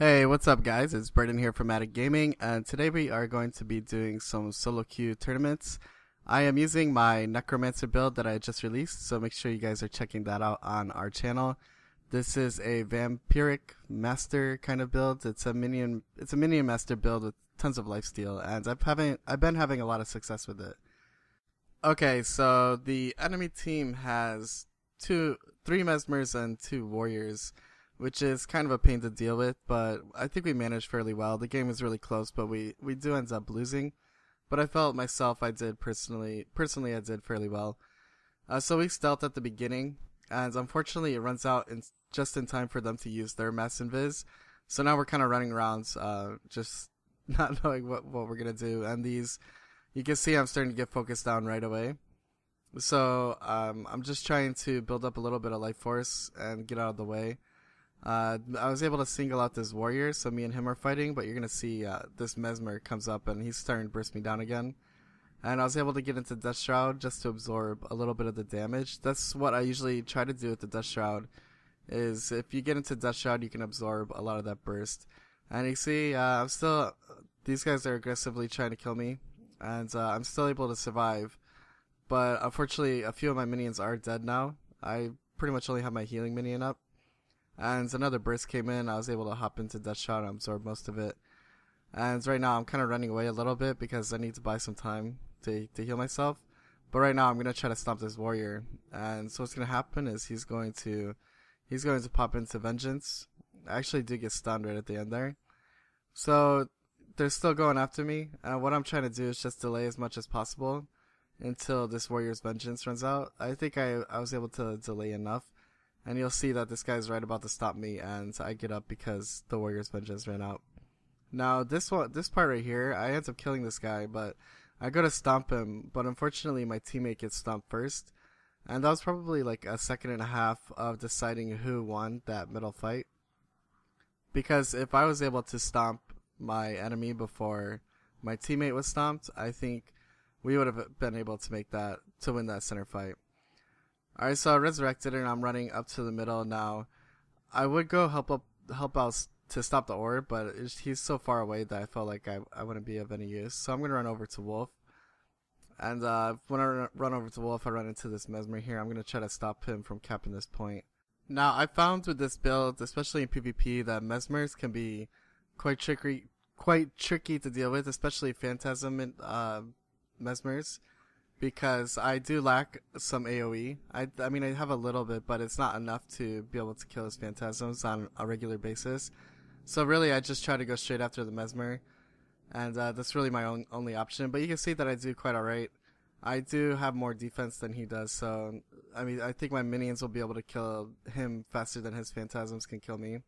Hey, what's up guys? It's Brendan here from Attic Gaming, and today we are going to be doing some solo queue tournaments. I am using my Necromancer build that I just released, so make sure you guys are checking that out on our channel. This is a vampiric master kind of build. It's a minion master build with tons of lifesteal, and I've been having a lot of success with it. Okay, so the enemy team has three mesmers and two warriors, which is kind of a pain to deal with, but I think we managed fairly well. The game was really close, but we do end up losing. But I felt myself I did personally I did fairly well. So we stealthed at the beginning, and unfortunately it runs out just in time for them to use their mass invis. So now we're kind of running around, just not knowing what we're gonna do. And you can see I'm starting to get focused down right away. So I'm just trying to build up a little bit of life force and get out of the way. I was able to single out this warrior, so me and him are fighting, but you're going to see this Mesmer comes up and he's starting to burst me down again. And I was able to get into Death Shroud just to absorb a little bit of the damage. That's what I usually try to do with the Death Shroud, is if you get into Death Shroud, you can absorb a lot of that burst. And you see, these guys are aggressively trying to kill me, and I'm still able to survive. But unfortunately, a few of my minions are dead now. I pretty much only have my healing minion up. And another burst came in. I was able to hop into Death Shot and absorb most of it. And right now I'm kind of running away a little bit because I need to buy some time to heal myself. But right now I'm gonna try to stomp this warrior. And so what's gonna happen is he's going to pop into Vengeance. I actually do get stunned right at the end there. So they're still going after me. And what I'm trying to do is just delay as much as possible until this warrior's Vengeance runs out. I think I was able to delay enough. And you'll see that this guy's right about to stop me, and I get up because the warrior's vengeance ran out. Now this part right here, I end up killing this guy, but I go to stomp him, but unfortunately my teammate gets stomped first. And that was probably like a second and a half of deciding who won that middle fight. Because if I was able to stomp my enemy before my teammate was stomped, I think we would have been able to win that center fight. Alright, so I resurrected and I'm running up to the middle now. I would go help out to stop the orb, but he's so far away that I felt like I wouldn't be of any use. So I'm going to run over to Wolf. And when I run over to Wolf, I run into this Mesmer here. I'm going to try to stop him from capping this point. Now, I found with this build, especially in PvP, that Mesmers can be quite tricky to deal with, especially Phantasm and Mesmers. Because I do lack some AoE. I mean, I have a little bit, but it's not enough to be able to kill his Phantasms on a regular basis. So really, I just try to go straight after the Mesmer. And that's really my only option. But you can see that I do quite alright. I do have more defense than he does, so I mean, I think my minions will be able to kill him faster than his Phantasms can kill me.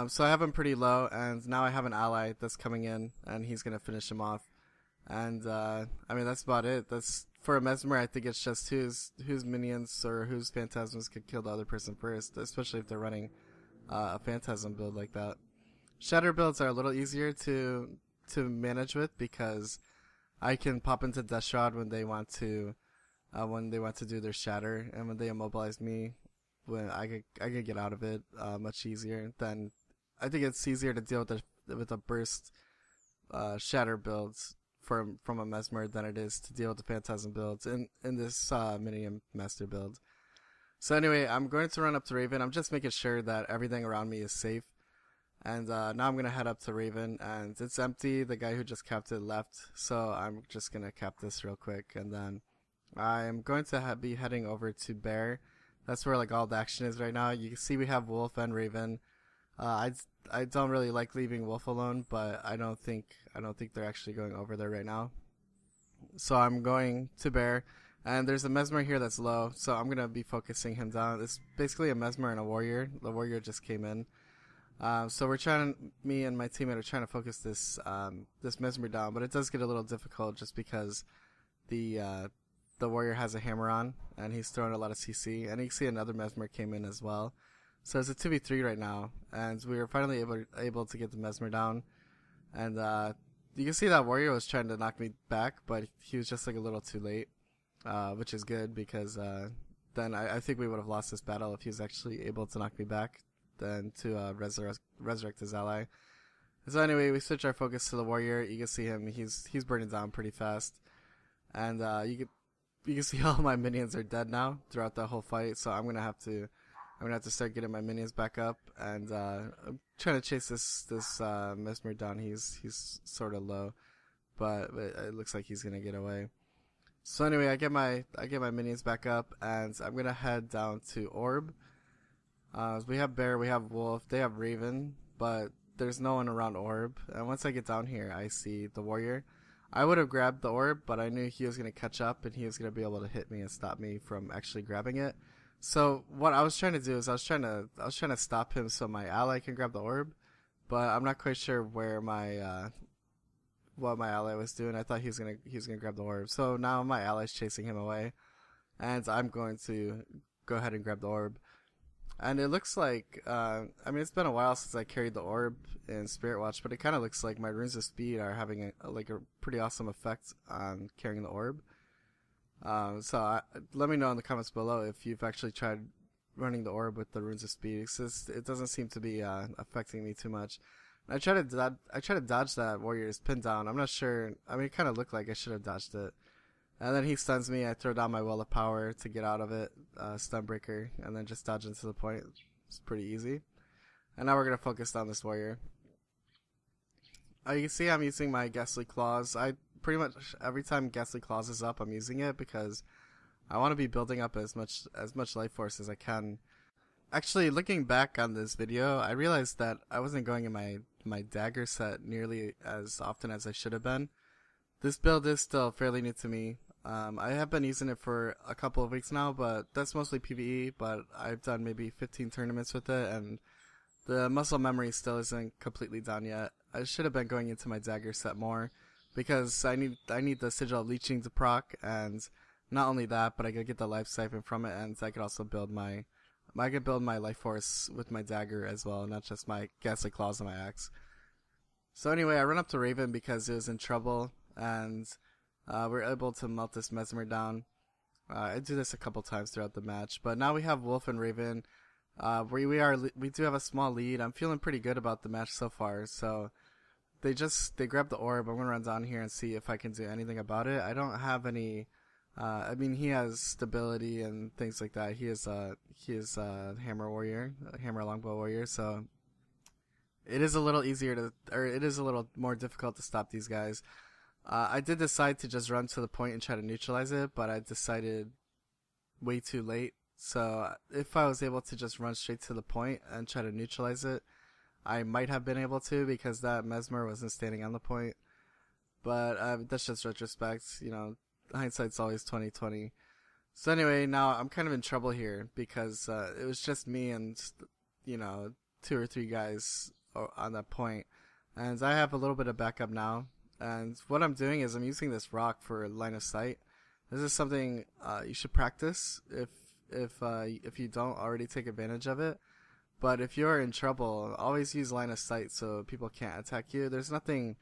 So I have him pretty low, and now I have an ally that's coming in, and he's going to finish him off. And, I mean, that's about it. For a Mesmer, I think it's just whose minions or whose Phantasms could kill the other person first, especially if they're running a Phantasm build like that. Shatter builds are a little easier to manage with because I can pop into Death Shroud when they want to do their Shatter, and when they immobilize me, when I could get out of it much easier. Then I think it's easier to deal with a burst Shatter builds from a Mesmer than it is to deal with the Phantasm builds in this Minion Master build. So anyway, I'm going to run up to Raven. I'm just making sure that everything around me is safe. And now I'm going to head up to Raven, and it's empty. The guy who just capped it left, so I'm just going to cap this real quick. And then I'm going to be heading over to Bear. That's where like all the action is right now. You can see we have Wolf and Raven. I don't really like leaving Wolf alone, but I don't think they're actually going over there right now. So I'm going to Bear, and there's a Mesmer here that's low, so I'm gonna be focusing him down. It's basically a Mesmer and a Warrior. The Warrior just came in, so me and my teammate are trying to focus this Mesmer down, but it does get a little difficult just because the Warrior has a hammer on, and he's throwing a lot of CC, and you can see another Mesmer came in as well. So it's a 2v3 right now, and we were finally able to get the Mesmer down. And you can see that Warrior was trying to knock me back, but he was just like a little too late, which is good because then I think we would have lost this battle if he was actually able to knock me back. than to resurrect his ally. So anyway, we switch our focus to the warrior. You can see him; he's burning down pretty fast, and you can see all my minions are dead now throughout the whole fight. So I'm gonna have to start getting my minions back up, and I'm trying to chase this Mesmer down. He's sort of low, but it looks like he's gonna get away. So anyway, I get my minions back up, and I'm gonna head down to Orb. We have Bear, we have Wolf, they have Raven, but there's no one around Orb. And once I get down here, I see the warrior. I would have grabbed the orb, but I knew he was gonna catch up, and he was gonna be able to hit me and stop me from actually grabbing it. So what I was trying to do is I was trying to stop him so my ally can grab the orb, but I'm not quite sure where my what my ally was doing. I thought he was gonna grab the orb. So now my ally's chasing him away, and I'm going to go ahead and grab the orb. And it looks like I mean, it's been a while since I carried the orb in Spirit Watch, but it kind of looks like my runes of speed are having a pretty awesome effect on carrying the orb. So let me know in the comments below if you've actually tried running the orb with the runes of speed. It doesn't seem to be affecting me too much. I try to dodge that warrior's pin down. I'm not sure. I mean, it kind of looked like I should have dodged it. And then he stuns me. I throw down my Well of Power to get out of it, stun breaker, and then just dodge into the point. It's pretty easy. And now we're gonna focus on this warrior. You can see I'm using my Ghastly Claws. I pretty much every time Ghastly Claws is up, I'm using it because I want to be building up as much life force as I can. Actually, looking back on this video, I realized that I wasn't going in my dagger set nearly as often as I should have been. This build is still fairly new to me. I have been using it for a couple of weeks now, but that's mostly PvE, but I've done maybe 15 tournaments with it, and the muscle memory still isn't completely down yet. I should have been going into my dagger set more, because I need the Sigil of Leeching to proc, and not only that, but I could get the life siphon from it, and I could also build my life force with my dagger as well, not just my Ghastly Claws and my axe. So anyway, I run up to Raven because it was in trouble, and we're able to melt this Mesmer down. I do this a couple times throughout the match, but now we have Wolf and Raven. We do have a small lead. I'm feeling pretty good about the match so far. So they grab the orb. I'm gonna run down here and see if I can do anything about it. I don't have any. I mean, he has stability and things like that. He is a hammer warrior, a hammer longbow warrior. So it is a little it is a little more difficult to stop these guys. I did decide to just run to the point and try to neutralize it, but I decided way too late. So if I was able to just run straight to the point and try to neutralize it, I might have been able to, because that Mesmer wasn't standing on the point. But that's just retrospect, you know. Hindsight's always 20/20. So anyway, now I'm kind of in trouble here because it was just me and, you know, 2 or 3 guys on that point, and I have a little bit of backup now. And what I'm doing is I'm using this rock for line of sight. This is something you should practice if you don't already take advantage of it. But if you're in trouble, always use line of sight so people can't attack you. There's nothing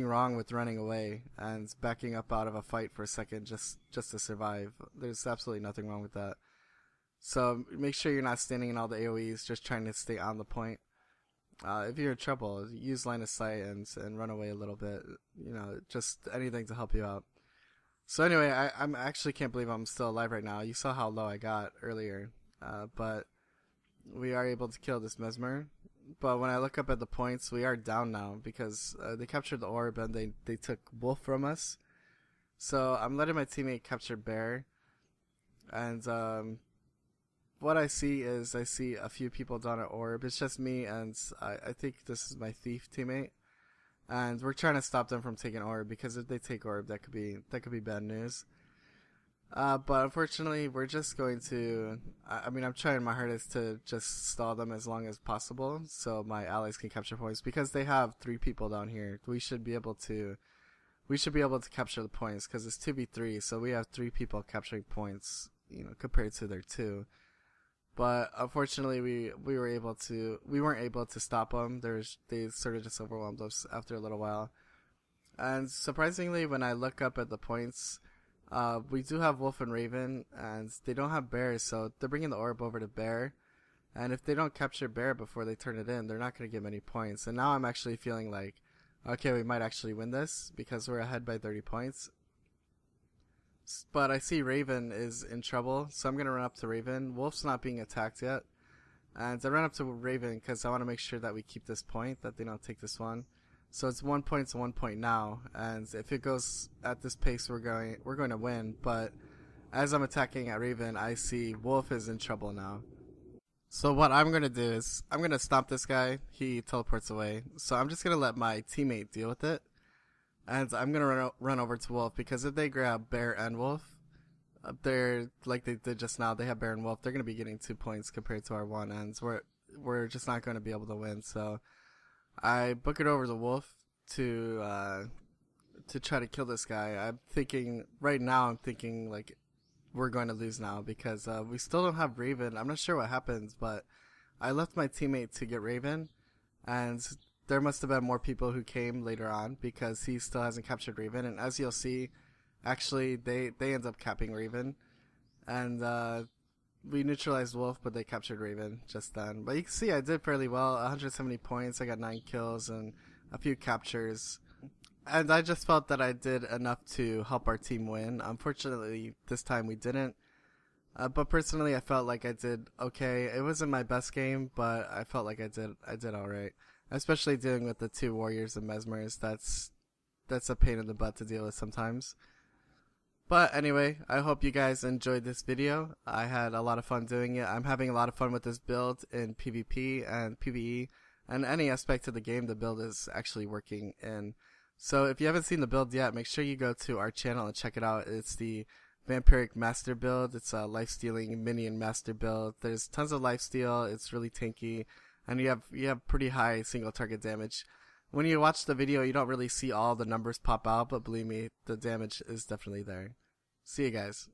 wrong with running away and backing up out of a fight for a second just to survive. There's absolutely nothing wrong with that. So make sure you're not standing in all the AoEs, just trying to stay on the point. If you're in trouble, use line of sight and run away a little bit. You know, just anything to help you out. So anyway, I'm actually can't believe I'm still alive right now. You saw how low I got earlier, but we are able to kill this Mesmer. But when I look up at the points, we are down now because they captured the orb and they took Wolf from us. So I'm letting my teammate capture Bear, and what I see is I see a few people down at orb. It's just me, and I think this is my thief teammate, and we're trying to stop them from taking orb, because if they take orb, that could be bad news. But unfortunately, we're just going to. I mean, I'm trying my hardest to just stall them as long as possible, so my allies can capture points, because they have 3 people down here. We should be able to capture the points because it's 2v3, so we have 3 people capturing points, you know, compared to their 2. But unfortunately, we weren't able to stop them. They sort of just overwhelmed us after a little while. And surprisingly, when I look up at the points, we do have Wolf and Raven, and they don't have Bear, so they're bringing the orb over to Bear. And if they don't capture bear before they turn it in, they're not going to get many points. And now I'm actually feeling like, okay, we might actually win this because we're ahead by 30 points. But I see Raven is in trouble, so I'm going to run up to Raven. Wolf's not being attacked yet. And I run up to Raven because I want to make sure that we keep this point, that they don't take this one. So it's 1 point to 1 point now, and if it goes at this pace, we're going to win. But as I'm attacking at Raven, I see Wolf is in trouble now. So what I'm going to do is I'm going to stomp this guy. He teleports away. So I'm just going to let my teammate deal with it. And I'm going to run over to Wolf, because if they grab Bear and Wolf, they're like they did just now, they have Bear and Wolf, they're going to be getting 2 points compared to our 1, and we're just not going to be able to win. So I book it over to Wolf to try to kill this guy. I'm thinking like we're going to lose now because we still don't have Raven. I'm not sure what happens, but I left my teammate to get Raven, and there must have been more people who came later on because he still hasn't captured Raven. And as you'll see, actually they end up capping Raven, and we neutralized Wolf, but they captured Raven just then. But you can see I did fairly well, 170 points, I got 9 kills and a few captures. And I just felt that I did enough to help our team win. Unfortunately, this time we didn't. But personally, I felt like I did okay. It wasn't my best game, but I felt like I did alright. Especially dealing with the 2 warriors and mesmers. That's a pain in the butt to deal with sometimes. But anyway, I hope you guys enjoyed this video. I had a lot of fun doing it. I'm having a lot of fun with this build in PvP and PvE. And any aspect of the game, the build is actually working in. So if you haven't seen the build yet, make sure you go to our channel and check it out. It's the Vampiric Master build. It's a Lifestealing Minion Master build. There's tons of lifesteal. It's really tanky, and you have pretty high single target damage. When you watch the video, you don't really see all the numbers pop out, but believe me, the damage is definitely there. See you guys.